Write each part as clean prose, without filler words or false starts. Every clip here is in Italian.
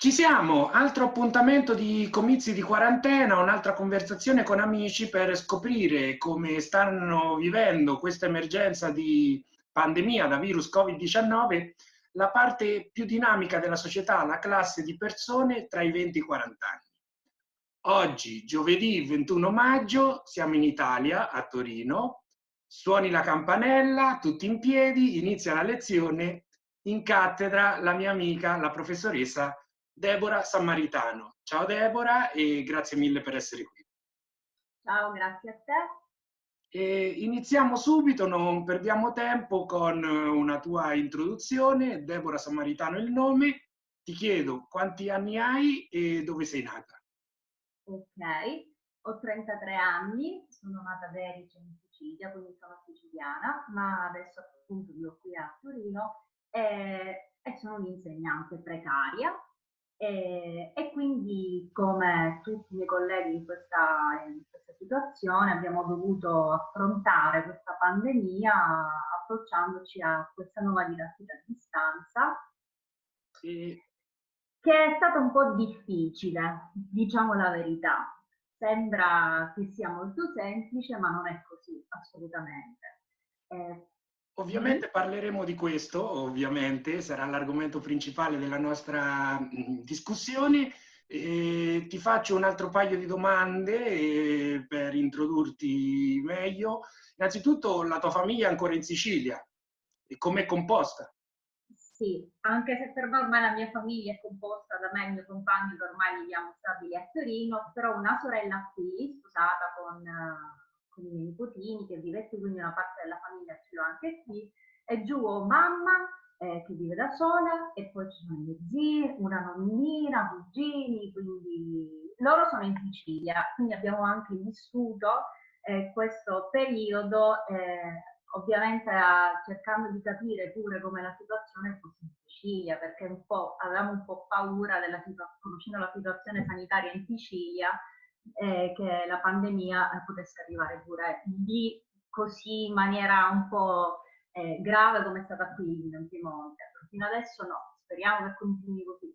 Ci siamo, altro appuntamento di comizi di quarantena, un'altra conversazione con amici per scoprire come stanno vivendo questa emergenza di pandemia da virus Covid-19, la parte più dinamica della società, la classe di persone tra i 20 e i 40 anni. Oggi, giovedì 21 maggio, siamo in Italia, a Torino. Suoni la campanella, tutti in piedi, inizia la lezione. In cattedra la mia amica, la professoressa Deborah Sammaritano. Ciao Deborah e grazie mille per essere qui. Ciao, grazie a te. E iniziamo subito, non perdiamo tempo con una tua introduzione. Deborah Sammaritano è il nome. Ti chiedo quanti anni hai e dove sei nata. Ok, ho 33 anni, sono nata ad Erice in Sicilia, quindi sono siciliana, ma adesso appunto vivo qui a Torino e sono un'insegnante precaria e quindi come tutti i miei colleghi in questa situazione abbiamo dovuto affrontare questa pandemia approcciandoci a questa nuova didattica a distanza E che è stata un po' difficile, diciamo la verità. Sembra che sia molto semplice, ma non è così, assolutamente. Eh, dimmi? Ovviamente parleremo di questo, ovviamente, sarà l'argomento principale della nostra discussione. Ti faccio un altro paio di domande per introdurti meglio. Innanzitutto, la tua famiglia è ancora in Sicilia e com'è composta? Sì, anche se per me ormai la mia famiglia è composta da me e il mio compagno che ormai viviamo stabili a Torino, però ho una sorella qui, sposata con i miei nipotini che vive qui, quindi una parte della famiglia ce l'ho anche qui, e giù ho mamma che vive da sola e poi ci sono i miei zii, una nonnina, cugini, quindi loro sono in Sicilia, quindi abbiamo anche vissuto questo periodo ovviamente cercando di capire pure come la situazione fosse in Sicilia, perché un po' avevamo un po' paura della conoscendo la situazione sanitaria in Sicilia, che la pandemia potesse arrivare pure lì così in maniera un po' grave come è stata qui in Piemonte. Fino adesso no, speriamo che continui così.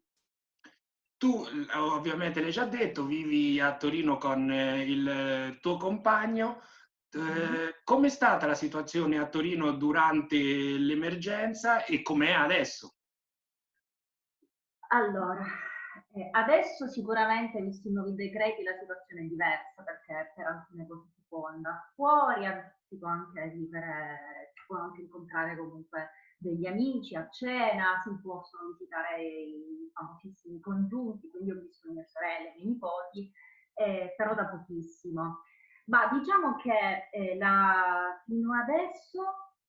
Tu, ovviamente l'hai già detto, vivi a Torino con il tuo compagno. Mhm. Com'è stata la situazione a Torino durante l'emergenza e com'è adesso? Allora, adesso sicuramente, visto i nuovi decreti, la situazione è diversa perché per alcune cose si può andare fuori, si può anche vivere, si può anche incontrare comunque degli amici a cena, si possono visitare i famosissimi congiunti, quindi ho visto mia sorella e i miei nipoti, però da pochissimo. Ma diciamo che fino adesso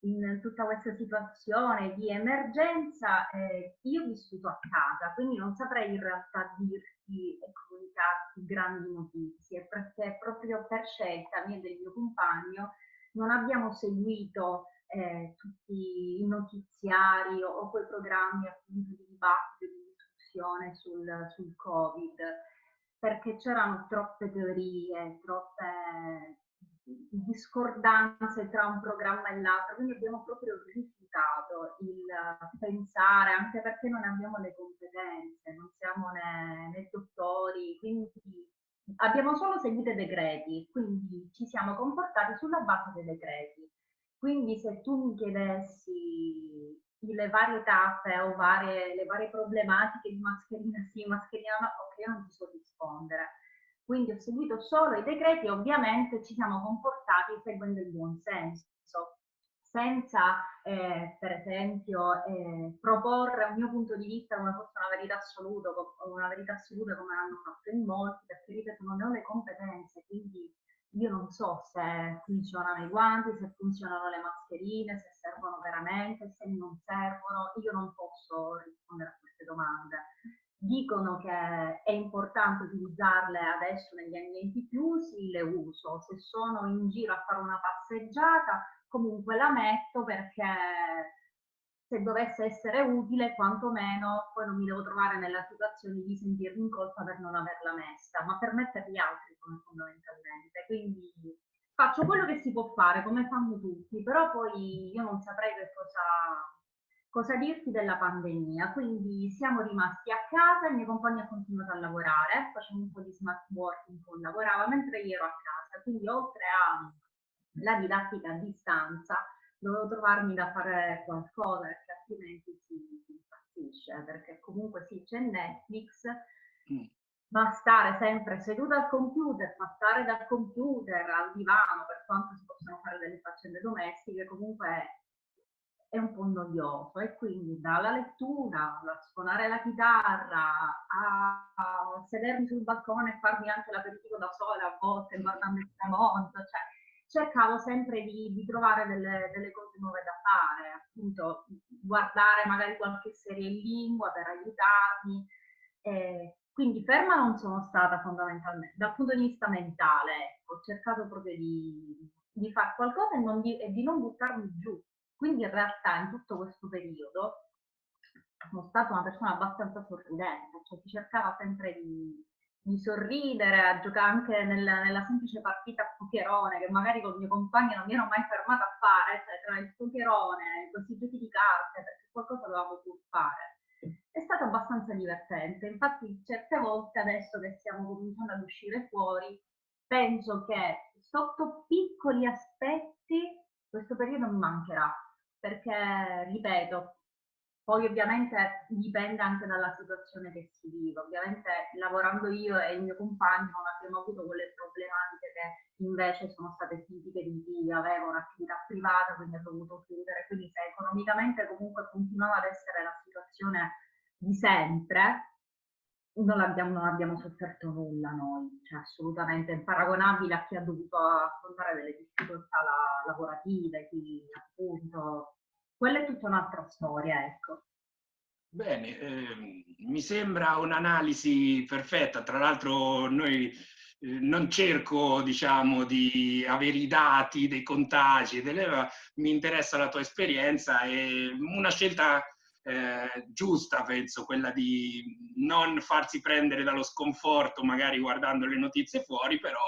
in tutta questa situazione di emergenza, io ho vissuto a casa, quindi non saprei in realtà dirti e comunicarti grandi notizie, perché proprio per scelta mia e del mio compagno non abbiamo seguito tutti i notiziari o quei programmi appunto di dibattito, di discussione sul Covid, perché c'erano troppe teorie, troppe discordanze tra un programma e l'altro, quindi abbiamo proprio rifiutato il pensare, anche perché non abbiamo le competenze, non siamo né dottori, quindi abbiamo solo seguito i decreti, quindi ci siamo comportati sulla base dei decreti. Quindi se tu mi chiedessi le varie tappe o le varie problematiche di mascherina sì, mascherina no, ok, io non ti so rispondere. Quindi ho seguito solo i decreti e ovviamente ci siamo comportati seguendo il buon senso, senza per esempio proporre un mio punto di vista come fosse una verità assoluta come hanno fatto in molti, perché ripeto non ne ho le competenze, quindi io non so se funzionano i guanti, se funzionano le mascherine, se servono veramente, se non servono, io non posso rispondere a queste domande. Dicono che è importante utilizzarle adesso negli ambienti chiusi, le uso. Se sono in giro a fare una passeggiata, comunque la metto perché se dovesse essere utile, quantomeno poi non mi devo trovare nella situazione di sentirmi in colpa per non averla messa, ma per mettere gli altri come fondamentalmente. Quindi faccio quello che si può fare, come fanno tutti, però poi io non saprei che cosa dirti della pandemia? Quindi siamo rimasti a casa, il mio compagno ha continuato a lavorare, facendo un po' di smart working, lavorava mentre io ero a casa, quindi oltre alla didattica a distanza dovevo trovarmi da fare qualcosa perché altrimenti si impazzisce, perché comunque sì, c'è Netflix, Mm. ma stare sempre seduta al computer, passare dal computer al divano, per quanto si possono fare delle faccende domestiche, comunque è un po' noioso e quindi dalla lettura, a suonare la chitarra, a sedermi sul balcone e farmi anche l'aperitivo da sola a volte guardando il tramonto, cioè cercavo sempre di trovare delle cose nuove da fare, appunto guardare magari qualche serie in lingua per aiutarmi. Quindi ferma non sono stata fondamentalmente, dal punto di vista mentale, ecco, ho cercato proprio di fare qualcosa e di non buttarmi giù. Quindi in realtà in tutto questo periodo sono stata una persona abbastanza sorridente, cioè si cercava sempre di sorridere, a giocare anche nella semplice partita a pokerone, che magari con il mio compagno non mi ero mai fermata a fare, cioè tra il pokerone, questi giochi di carte, perché qualcosa dovevamo pur fare. È stato abbastanza divertente, infatti certe volte adesso che stiamo cominciando ad uscire fuori, penso che sotto piccoli aspetti questo periodo mi mancherà, perché ripeto, poi ovviamente dipende anche dalla situazione che si vive. Ovviamente lavorando io e il mio compagno non abbiamo avuto quelle problematiche che invece sono state tipiche di chi aveva un'attività privata, quindi ha dovuto chiudere. Quindi se economicamente comunque continuava ad essere la situazione di sempre, non abbiamo sofferto nulla noi, cioè assolutamente imparagonabile a chi ha dovuto affrontare delle difficoltà lavorative, chi appunto... Quella è tutta un'altra storia, ecco. Bene, mi sembra un'analisi perfetta. Tra l'altro noi non cerco, diciamo, di avere i dati dei contagi, mi interessa la tua esperienza e una scelta giusta, penso, quella di non farsi prendere dallo sconforto, magari guardando le notizie fuori, però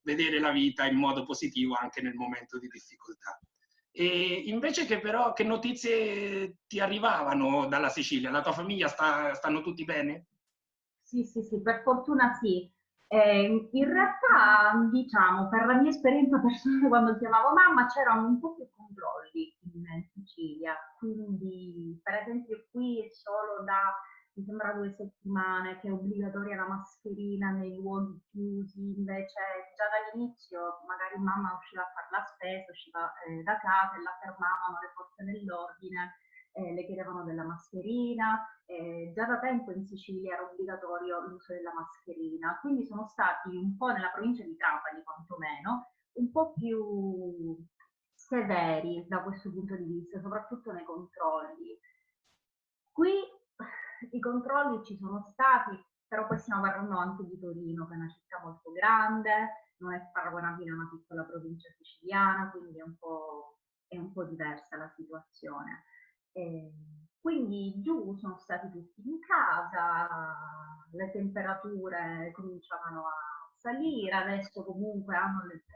vedere la vita in modo positivo anche nel momento di difficoltà. E invece che notizie ti arrivavano dalla Sicilia? La tua famiglia stanno tutti bene? Sì, sì, sì, per fortuna sì. In realtà, diciamo, per la mia esperienza personale, quando chiamavo mamma c'erano un po' più controlli in Sicilia, quindi per esempio qui è solo da, mi sembra 2 settimane che è obbligatoria la mascherina nei luoghi chiusi, invece già dall'inizio magari mamma usciva a fare la spesa, usciva da casa e la fermavano le forze dell'ordine, le chiedevano della mascherina, già da tempo in Sicilia era obbligatorio l'uso della mascherina, quindi sono stati un po' nella provincia di Trapani quantomeno, un po' più severi da questo punto di vista, soprattutto nei controlli. Qui i controlli ci sono stati, però poi stiamo parlando anche di Torino, che è una città molto grande, non è paragonabile a una piccola provincia siciliana, quindi è un po' diversa la situazione. E quindi giù sono stati tutti in casa, le temperature cominciavano a salire, adesso comunque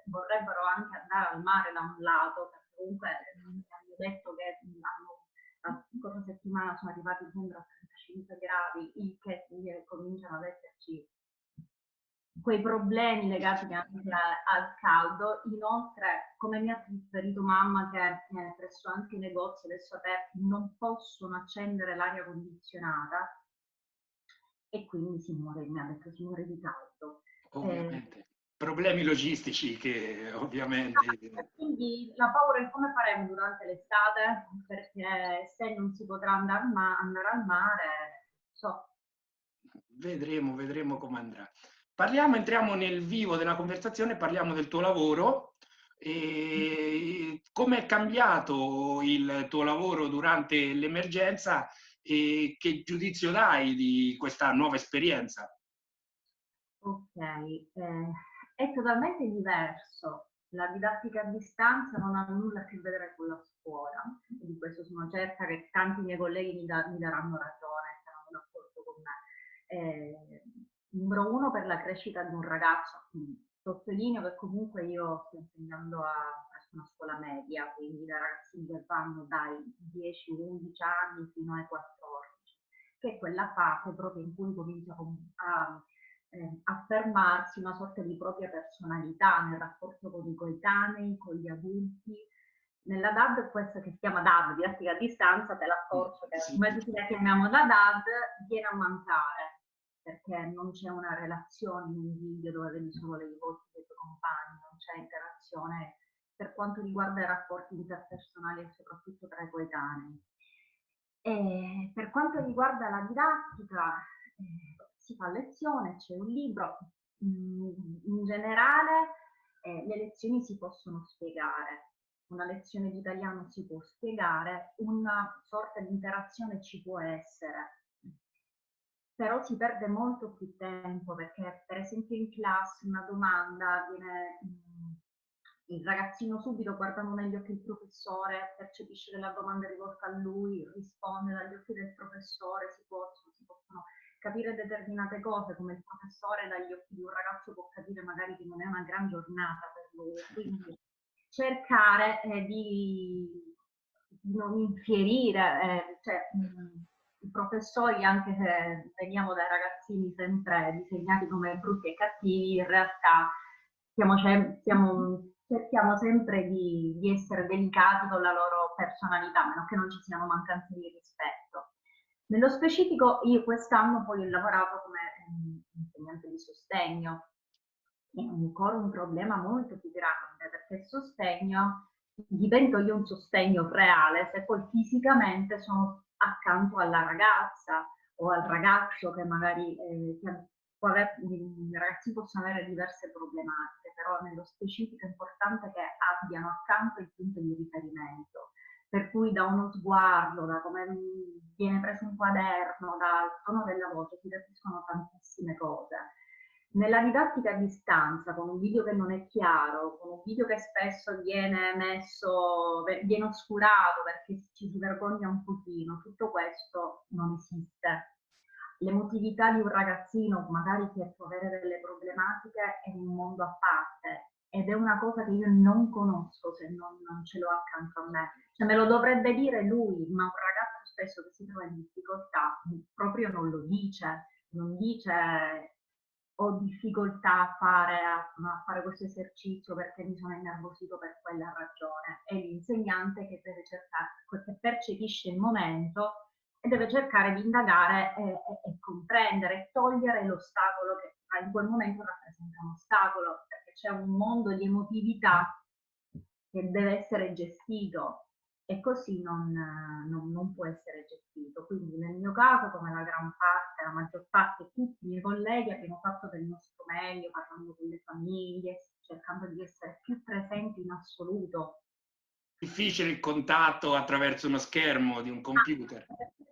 vorrebbero anche andare al mare da un lato, perché comunque mi hanno detto che la scorsa settimana sono arrivati sempre a 35 gradi, il che cominciano ad esserci quei problemi legati anche al caldo. Inoltre, come mi ha riferito mamma, che presso anche i negozi adesso aperti non possono accendere l'aria condizionata e quindi mi ha detto si muore di caldo. Eh, Ovviamente. Problemi logistici che ovviamente... quindi la paura è come faremo durante l'estate, perché se non si potrà andare al mare, so. Vedremo come andrà. Entriamo nel vivo della conversazione, parliamo del tuo lavoro e come è cambiato il tuo lavoro durante l'emergenza e che giudizio dai di questa nuova esperienza? Ok, è totalmente diverso. La didattica a distanza non ha nulla a che vedere con la scuola, e di questo sono certa che tanti miei colleghi mi daranno ragione, saranno d'accordo con me. Numero uno, per la crescita di un ragazzo, sottolineo che comunque io sto insegnando a una scuola media, quindi da ragazzini che vanno dai 10-11 anni fino ai 14, che è quella fase proprio in cui comincia a affermarsi una sorta di propria personalità nel rapporto con i coetanei, con gli adulti. Nella DAD, questa che si chiama DAD, didattica a distanza, te l'accorcio che Sì. come tutti la chiamiamo la DAD, viene a mancare, perché non c'è una relazione in un video dove vedi solo le volti dei tuoi compagni, non c'è interazione per quanto riguarda i rapporti interpersonali e soprattutto tra i coetanei. E per quanto riguarda la didattica, si fa lezione, c'è un libro, in generale le lezioni si possono spiegare, una lezione di italiano si può spiegare, una sorta di interazione ci può essere, però si perde molto più tempo perché per esempio in classe una domanda viene, il ragazzino subito guardando negli occhi il professore percepisce che la domanda è rivolta a lui, risponde dagli occhi del professore, si possono capire determinate cose come il professore dagli occhi di un ragazzo può capire magari che non è una gran giornata per lui, quindi cercare di non infierire, cioè, i professori, anche se veniamo dai ragazzini sempre disegnati come brutti e cattivi, in realtà cerchiamo sempre di essere delicati con la loro personalità, a meno che non ci siano mancanze di rispetto. Nello specifico io quest'anno poi ho lavorato come insegnante di sostegno, è ancora un problema molto più grande perché il sostegno divento io un sostegno reale se poi fisicamente sono accanto alla ragazza o al ragazzo che magari i ragazzi possono avere diverse problematiche, però nello specifico è importante che abbiano accanto il punto di riferimento, per cui da uno sguardo, da come viene preso un quaderno, dal tono della voce si capiscono tantissime cose. Nella didattica a distanza, con un video che non è chiaro, con un video che spesso viene oscurato perché ci si vergogna un pochino, tutto questo non esiste. L'emotività di un ragazzino, magari che può avere delle problematiche, è un mondo a parte ed è una cosa che io non conosco se non ce l'ho accanto a me. Cioè me lo dovrebbe dire lui, ma un ragazzo spesso che si trova in difficoltà proprio non lo dice, non dice ho difficoltà a fare questo esercizio perché mi sono innervosito per quella ragione. È l'insegnante che deve cercare, che percepisce il momento e deve cercare di indagare e comprendere e togliere l'ostacolo che in quel momento rappresenta un ostacolo, perché c'è un mondo di emotività che deve essere gestito e così non può essere gestito. Quindi nel mio caso, come la gran parte, la maggior parte, tutti i miei colleghi abbiamo fatto del nostro meglio, parlando con le famiglie, cercando di essere più presenti in assoluto. Difficile il contatto attraverso uno schermo di un computer.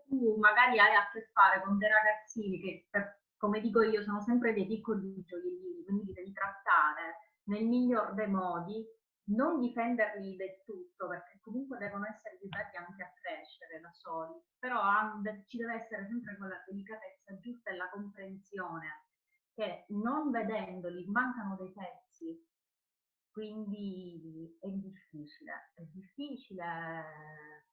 Tu magari hai a che fare con dei ragazzini che, come dico io, sono sempre dei piccoli gioiellini, quindi li devi trattare nel miglior dei modi, non difenderli del tutto, perché comunque devono essere aiutati anche a crescere da soli, però ci deve essere sempre quella delicatezza giusta e la comprensione che non vedendoli mancano dei pezzi, quindi è difficile, è difficile.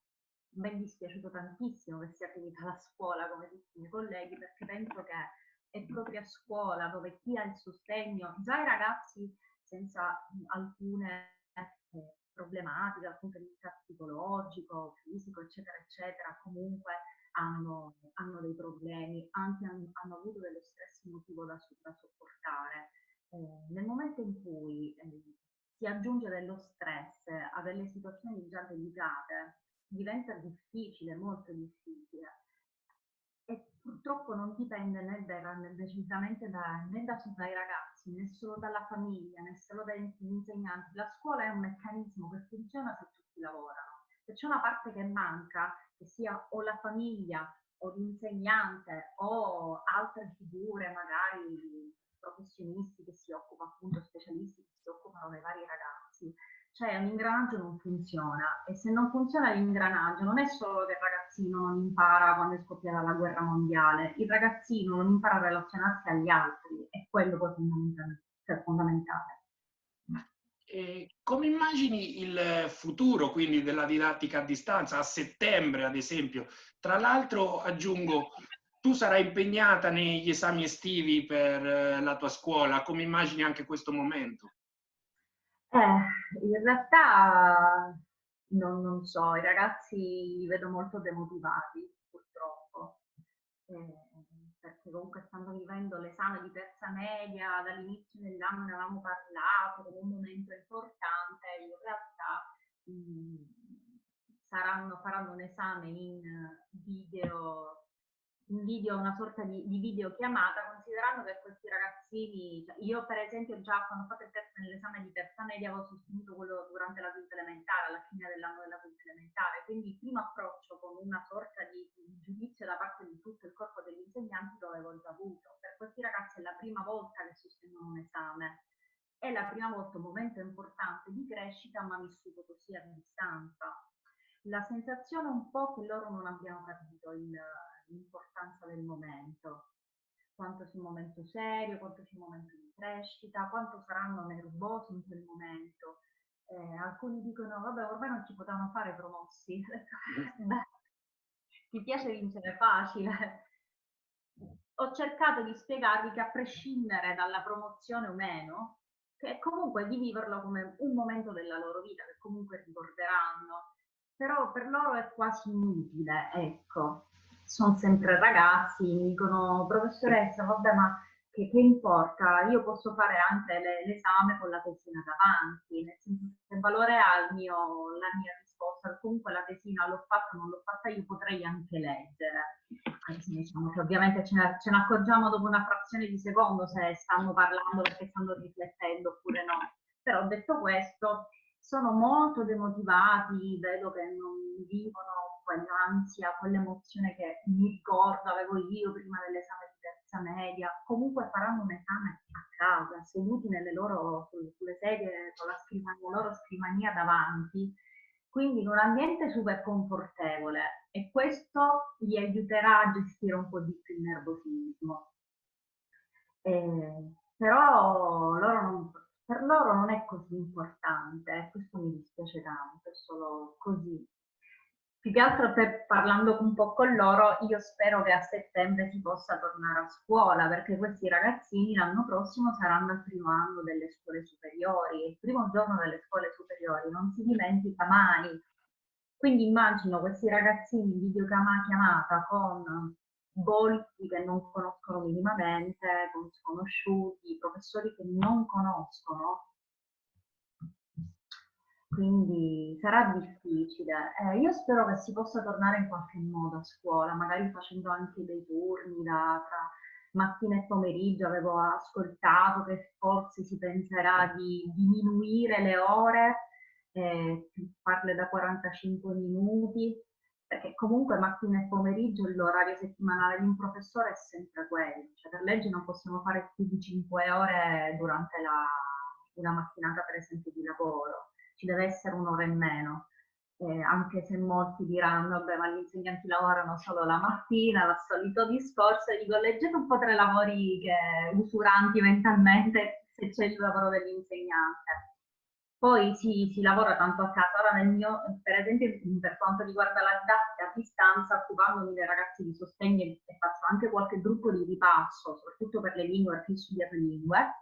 Mi è dispiaciuto tantissimo che sia finita la scuola come tutti i miei colleghi, perché penso che è proprio a scuola dove chi ha il sostegno, già i ragazzi senza alcune problematiche dal punto di vista psicologico, fisico, eccetera, eccetera, comunque hanno dei problemi, anche hanno avuto dello stress emotivo da sopportare. Nel momento in cui si aggiunge dello stress a delle situazioni già delicate, diventa difficile, molto difficile. E purtroppo non dipende decisamente né dai ragazzi, né solo dalla famiglia, né solo dagli insegnanti. La scuola è un meccanismo che funziona se tutti lavorano. Se c'è una parte che manca, che sia o la famiglia o l'insegnante o altre figure, magari professionisti che si occupano, appunto specialisti che si occupano dei vari ragazzi, cioè un ingranaggio non funziona e se non funziona l'ingranaggio non è solo che il ragazzino non impara quando è scoppiata la guerra mondiale, il ragazzino non impara a relazionarsi agli altri, è quello poi fondamentale. E come immagini il futuro quindi della didattica a distanza a settembre, ad esempio? Tra l'altro, aggiungo, tu sarai impegnata negli esami estivi per la tua scuola, come immagini anche questo momento? In realtà non so, i ragazzi li vedo molto demotivati, purtroppo, perché comunque stanno vivendo l'esame di terza media, dall'inizio dell'anno ne avevamo parlato come un momento importante, in realtà faranno un esame in video, una sorta di videochiamata, considerando che questi ragazzini, cioè io per esempio già quando ho fatto il test nell'esame di terza media avevo sostenuto quello durante la quinta elementare, alla fine dell'anno della quinta elementare, quindi il primo approccio con una sorta di giudizio da parte di tutto il corpo degli insegnanti lo avevo già avuto. Per questi ragazzi è la prima volta che sostengono un esame, è la prima volta un momento importante di crescita, ma vissuto così a distanza. La sensazione è un po' che loro non abbiano capito l'importanza del momento, quanto sia un momento serio, quanto sia un momento di crescita, quanto saranno nervosi in quel momento. Alcuni dicono, vabbè, ormai non ci potevano fare promossi. Beh, ti piace vincere facile. Ho cercato di spiegarvi che a prescindere dalla promozione o meno, che comunque di viverlo come un momento della loro vita, che comunque ricorderanno, però per loro è quasi inutile, ecco. Sono sempre ragazzi, mi dicono, professoressa, vabbè, ma che importa? Io posso fare anche l'esame con la tesina davanti, nel senso che valore ha la mia risposta, comunque la tesina l'ho fatta, non l'ho fatta, io potrei anche leggere. Anzi, diciamo che ovviamente ce ne accorgiamo dopo una frazione di secondo se stanno parlando perché stanno riflettendo oppure no. Però detto questo, sono molto demotivati, vedo che non vivono quell'ansia, quell'emozione che mi ricordo avevo io prima dell'esame di terza media. Comunque faranno un esame a casa, seduti sulle sedie con la loro scrivania davanti, quindi in un ambiente super confortevole, e questo gli aiuterà a gestire un po' di più il nervosismo. Però per loro non è così importante, questo mi dispiace tanto, è solo così. Più che altro parlando un po' con loro, io spero che a settembre si possa tornare a scuola, perché questi ragazzini l'anno prossimo saranno al primo anno delle scuole superiori, il primo giorno delle scuole superiori non si dimentica mai. Quindi immagino questi ragazzini in videochiamata con volti che non conoscono minimamente, con sconosciuti, professori che non conoscono, quindi sarà difficile. Io spero che si possa tornare in qualche modo a scuola, magari facendo anche dei turni tra mattina e pomeriggio. Avevo ascoltato che forse si penserà di diminuire le ore, farle da 45 minuti, perché comunque mattina e pomeriggio l'orario settimanale di un professore è sempre quello, cioè per legge non possiamo fare più di 5 ore durante una mattinata per esempio di lavoro, ci deve essere un'ora in meno. Anche se molti diranno, vabbè, ma gli insegnanti lavorano solo la mattina, il solito discorso, e dico, leggete un po' tra i lavori usuranti mentalmente, se c'è il lavoro dell'insegnante. Poi si lavora tanto a casa. Ora per esempio, per quanto riguarda la didattica a distanza, occupandomi dei ragazzi di sostegno e faccio anche qualche gruppo di ripasso, soprattutto per le lingue, per chi studia le lingue.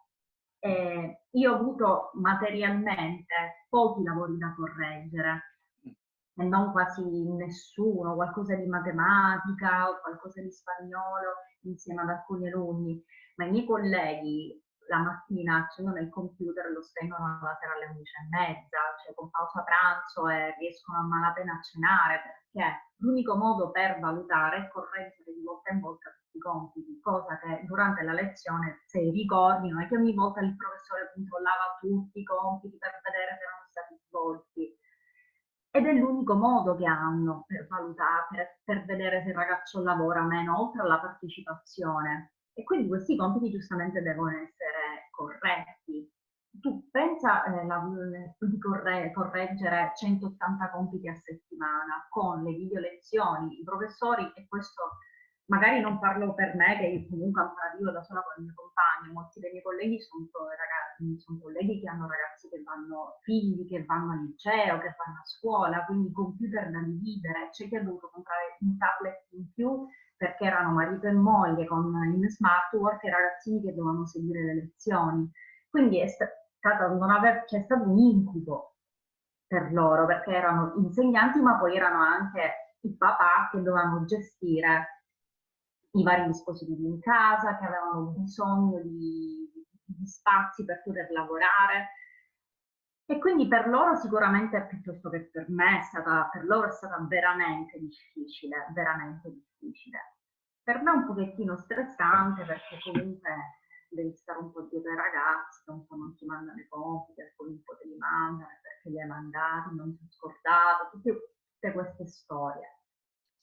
Io ho avuto materialmente pochi lavori da correggere, e non quasi nessuno, qualcosa di matematica o qualcosa di spagnolo insieme ad alcuni alunni, ma i miei colleghi la mattina accendono il computer e lo spengono la sera alle 11:30, cioè con pausa pranzo, e riescono a malapena a cenare, perché l'unico modo per valutare è correggere di volta in volta tutti i compiti, cosa che durante la lezione, se ricordi, non è che ogni volta il professore controllava tutti i compiti per vedere se erano stati svolti. Ed è l'unico modo che hanno per valutare, per vedere se il ragazzo lavora o meno, oltre alla partecipazione. E quindi questi compiti giustamente devono essere corretti. Tu pensa di correggere 180 compiti a settimana con le video lezioni, i professori, e questo magari non parlo per me, che io comunque ancora vivo da sola con il mio compagno, molti dei miei colleghi sono ragazzi, sono colleghi che hanno ragazzi che vanno, figli che vanno al liceo, che vanno a scuola, quindi computer da dividere, c'è chi ha dovuto comprare un tablet in più perché erano marito e moglie con in smart work e ragazzini che dovevano seguire le lezioni. Quindi è stato, non aver, c'è stato un incubo per loro, perché erano insegnanti, ma poi erano anche i papà che dovevano gestire i vari dispositivi in casa, che avevano bisogno di spazi per poter lavorare. E quindi per loro sicuramente, piuttosto che per me, per loro è stata veramente difficile, veramente difficile. Per me è un pochettino stressante perché comunque devi stare un po' dietro ai ragazzi, un po' non ti mandano i compiti, poi un po' te li mandano perché li hai mandati, non ti ho scordato, tutte queste storie.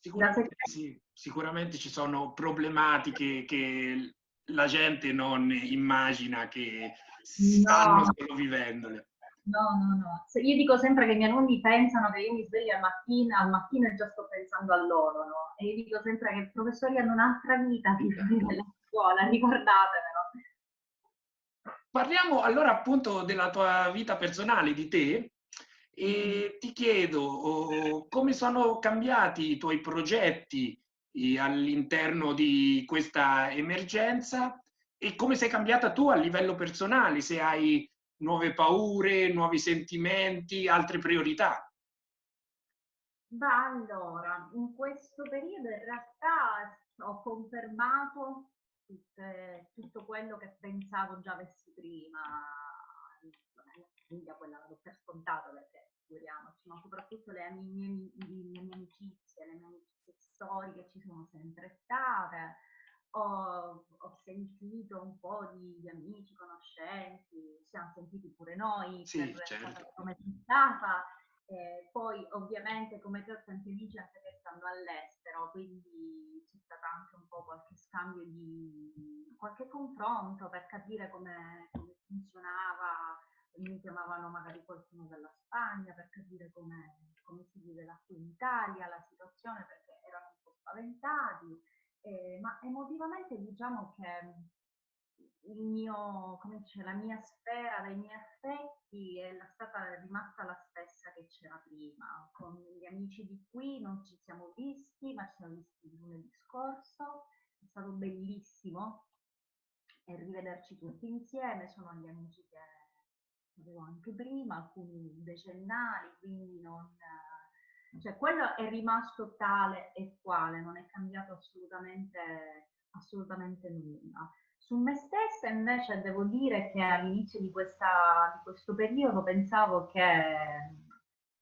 Da Sicuramente settembre. sì, sicuramente ci sono problematiche che la gente non immagina, che stanno No, solo vivendole. no. Io dico sempre che i miei alunni pensano che io mi sveglio al mattino e già sto pensando a loro, no? E io dico sempre che i professori hanno un'altra vita prima della scuola, ricordatevelo. Parliamo allora appunto della tua vita personale, di te, Mm. e ti chiedo come sono cambiati i tuoi progetti all'interno di questa emergenza e come sei cambiata tu a livello personale, se hai nuove paure, nuovi sentimenti, altre priorità. Ma allora, in questo periodo in realtà ho confermato tutto quello che pensavo già avessi prima. La famiglia quella la do per scontato perché figuriamoci, ma soprattutto le mie amicizie, le mie amicizie storiche ci sono sempre state. Ho sentito un po' di amici, conoscenti, ci siamo sentiti pure noi per Sì, certo. sapere come si stava. Poi ovviamente come te ho tanti amici anche che stanno all'estero, quindi c'è stato anche un po' qualche scambio di qualche confronto per capire come funzionava. Mi chiamavano magari qualcuno dalla Spagna per capire come si viveva qui in Italia la situazione perché erano un po' spaventati, ma emotivamente diciamo che come dice, la mia sfera dei miei affetti è rimasta la stessa che c'era prima. Con gli amici di qui non ci siamo visti, ma ci siamo visti il lunedì scorso. È stato bellissimo rivederci tutti insieme. Sono gli amici che avevo anche prima, alcuni decennali, quindi non, cioè quello è rimasto tale e quale, non è cambiato assolutamente nulla. Su me stessa invece devo dire che all'inizio di questo periodo pensavo che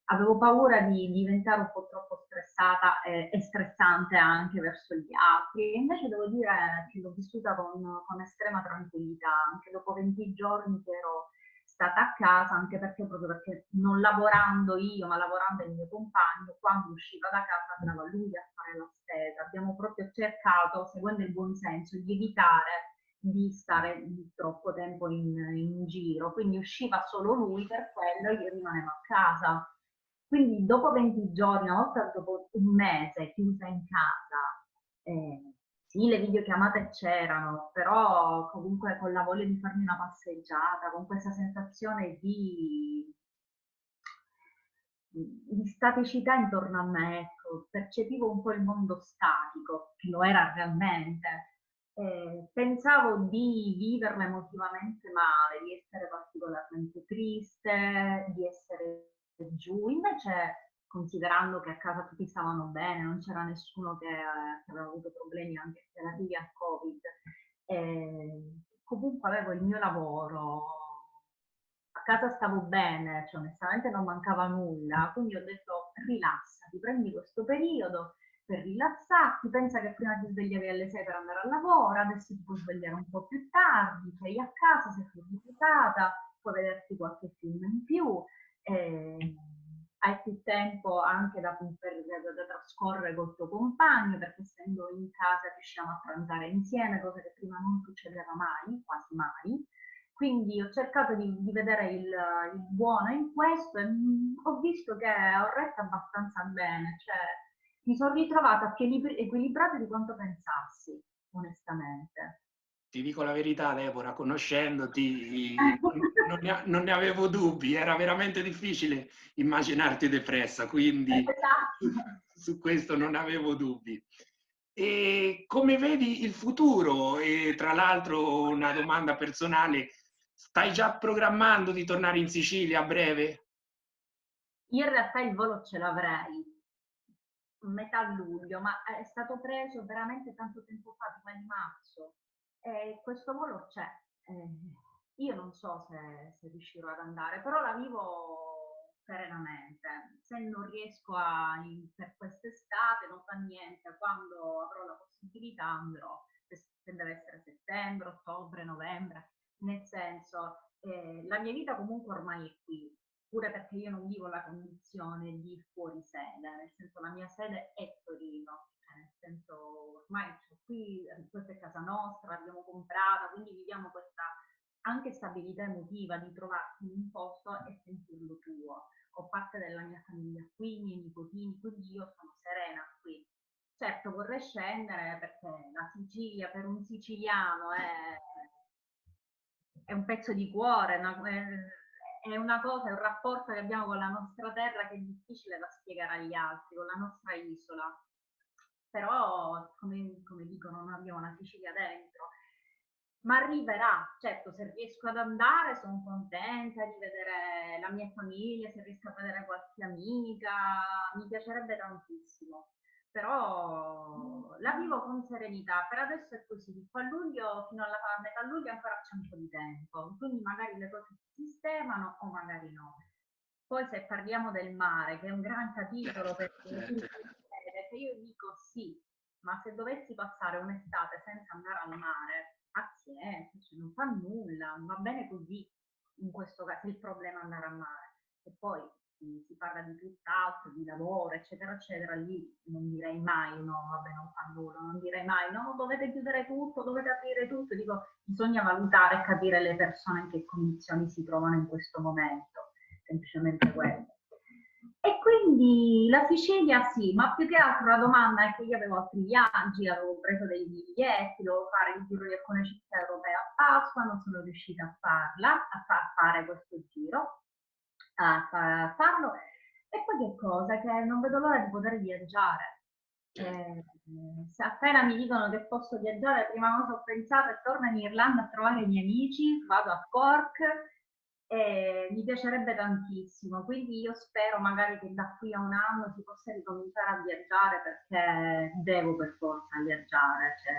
avevo paura di diventare un po' troppo stressata e stressante anche verso gli altri. E invece devo dire che l'ho vissuta con estrema tranquillità, anche dopo 20 giorni che ero stata a casa, anche perché proprio perché non lavorando io, ma lavorando il mio compagno, quando usciva da casa andava lui a fare la spesa. Abbiamo proprio cercato, seguendo il buon senso, di evitare di stare troppo tempo in giro, quindi usciva solo lui per quello, io rimanevo a casa. Quindi dopo 20 giorni, una volta dopo un mese chiusa in casa, sì, le videochiamate c'erano, però comunque con la voglia di farmi una passeggiata, con questa sensazione di staticità intorno a me, ecco, percepivo un po' il mondo statico, che lo era realmente. Pensavo di viverla emotivamente male, di essere particolarmente triste, di essere giù. Invece, considerando che a casa tutti stavano bene, non c'era nessuno che aveva avuto problemi anche relativi al Covid, comunque avevo il mio lavoro, a casa stavo bene, cioè onestamente non mancava nulla, quindi ho detto rilassati, prendi questo periodo per rilassarti, pensa che prima ti svegliavi alle 6 per andare al lavoro, adesso ti puoi svegliare un po' più tardi, sei a casa, sei più riposata, puoi vederti qualche film in più, eh, hai più tempo anche da trascorrere col tuo compagno, perché essendo in casa riusciamo a pranzare insieme, cosa che prima non succedeva mai, quasi mai. Quindi ho cercato di vedere il buono in questo e ho visto che ho retto abbastanza bene, cioè mi sono ritrovata più equilibrata di quanto pensassi, onestamente. Ti dico la verità, Deborah, conoscendoti, non ne avevo dubbi, era veramente difficile immaginarti depressa, quindi Esatto. su questo non avevo dubbi. E come vedi il futuro? E tra l'altro una domanda personale, stai già programmando di tornare in Sicilia a breve? In realtà il volo ce l'avrei, metà luglio, ma è stato preso veramente tanto tempo fa, prima di marzo, e questo volo c'è. Io non so se riuscirò ad andare, però la vivo serenamente. Se non riesco per quest'estate, non fa niente, quando avrò la possibilità andrò, se deve essere settembre, ottobre, novembre, nel senso, la mia vita comunque ormai è qui, pure perché io non vivo la condizione di fuori sede, nel senso la mia sede è Torino, nel senso ormai qui, questa è casa nostra, l'abbiamo comprata, quindi viviamo questa anche stabilità emotiva di trovarti in un posto e sentirlo tuo. Ho parte della mia famiglia qui, i miei nipotini, quindi io sono serena qui. Certo vorrei scendere perché la Sicilia per un siciliano è un pezzo di cuore, è una cosa, è un rapporto che abbiamo con la nostra terra che è difficile da spiegare agli altri, con la nostra isola. Però, come dicono, noi abbiamo la Sicilia dentro. Ma arriverà, certo, se riesco ad andare sono contenta di vedere la mia famiglia, se riesco a vedere qualche amica, mi piacerebbe tantissimo, però la vivo con serenità. Per adesso è così, a luglio, fino alla metà luglio ancora c'è un po' di tempo, quindi magari le cose si sistemano o magari no. Poi se parliamo del mare, che è un gran capitolo Certo, per certo. che io dico sì, ma se dovessi passare un'estate senza andare al mare, pazienza, cioè non fa nulla, va bene così in questo caso il problema è andare al mare. E poi si parla di tutt'altro, di lavoro, eccetera, eccetera, lì non direi mai no, vabbè non fa nulla, non direi mai no, dovete chiudere tutto, dovete aprire tutto, dico bisogna valutare e capire le persone in che condizioni si trovano in questo momento, semplicemente quello. E quindi la Sicilia sì, ma più che altro la domanda è che io avevo altri viaggi, avevo preso dei biglietti, dovevo fare il giro di alcune città europee a Pasqua, non sono riuscita a farla, fare questo giro, farlo. E poi che cosa? Che non vedo l'ora di poter viaggiare. Certo. Se appena mi dicono che posso viaggiare, la prima cosa ho pensato è torno in Irlanda a trovare i miei amici, vado a Cork e mi piacerebbe tantissimo. Quindi io spero magari che da qui a un anno si possa ricominciare a viaggiare perché devo per forza viaggiare, cioè,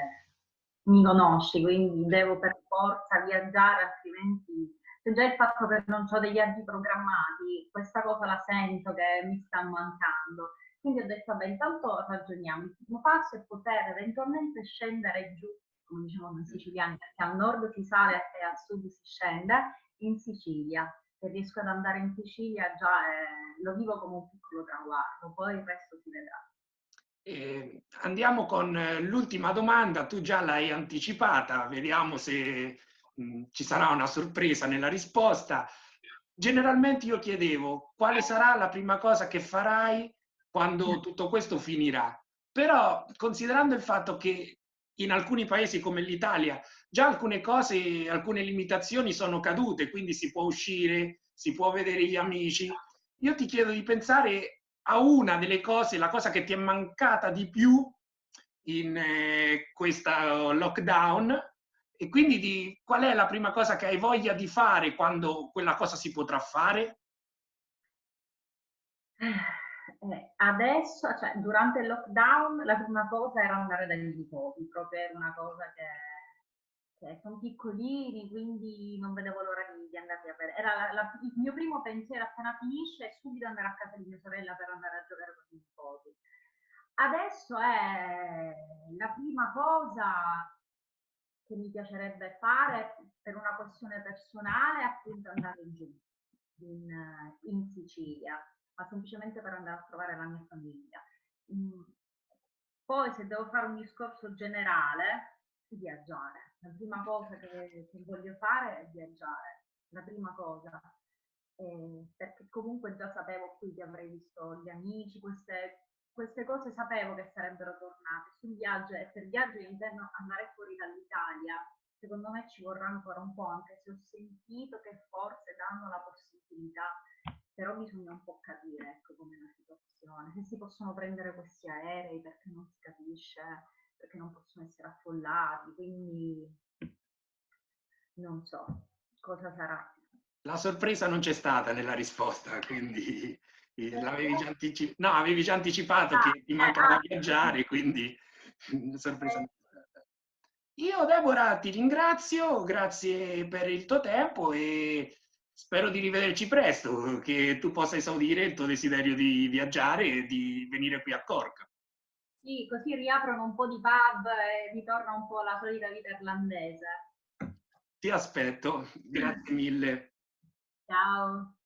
mi conosci, quindi devo per forza viaggiare, altrimenti se già il fatto che non ho dei viaggi programmati, questa cosa la sento che mi sta mancando. Quindi ho detto, vabbè, intanto ragioniamo. Il primo passo è poter eventualmente scendere giù, come diciamo noi siciliani, perché al nord si sale e al sud si scende, in Sicilia. Se riesco ad andare in Sicilia già lo vivo come un piccolo traguardo, poi il resto si vedrà. Andiamo con l'ultima domanda, tu già l'hai anticipata, vediamo se ci sarà una sorpresa nella risposta. Generalmente io chiedevo quale sarà la prima cosa che farai quando tutto questo finirà, però considerando il fatto che in alcuni paesi come l'Italia già alcune cose, alcune limitazioni sono cadute, quindi si può uscire, si può vedere gli amici, io ti chiedo di pensare a una delle cose, la cosa che ti è mancata di più in questa lockdown e quindi di qual è la prima cosa che hai voglia di fare quando quella cosa si potrà fare? Adesso, cioè durante il lockdown, la prima cosa era andare dai nipoti, proprio era una cosa che sono piccolini, quindi non vedevo l'ora di andarli a vedere. Era il mio primo pensiero appena finisce è subito andare a casa di mia sorella per andare a giocare con i nipoti. Adesso è la prima cosa che mi piacerebbe fare per una questione personale, appunto andare giù in Sicilia, ma semplicemente per andare a trovare la mia famiglia. Mm. Poi se devo fare un discorso generale, viaggiare. La prima cosa che voglio fare è viaggiare, la prima cosa. Perché comunque già sapevo qui che avrei visto gli amici, queste cose sapevo che sarebbero tornate sul viaggio, e per viaggio intendo andare fuori dall'Italia. Secondo me ci vorrà ancora un po', anche se ho sentito che forse danno la possibilità, però bisogna un po' capire, ecco, com'è la situazione, se si possono prendere questi aerei, perché non si capisce, perché non possono essere affollati, quindi non so cosa sarà. La sorpresa non c'è stata nella risposta, quindi l'avevi già no, avevi già anticipato Ah, che ti mancava sì. viaggiare, quindi sorpresa Eh, non c'è stata. Io, Deborah, ti ringrazio, grazie per il tuo tempo e spero di rivederci presto, che tu possa esaudire il tuo desiderio di viaggiare e di venire qui a Cork. sì, così riaprono un po' di pub e ritorna un po' la solita vita irlandese. Ti aspetto, grazie mille. Ciao.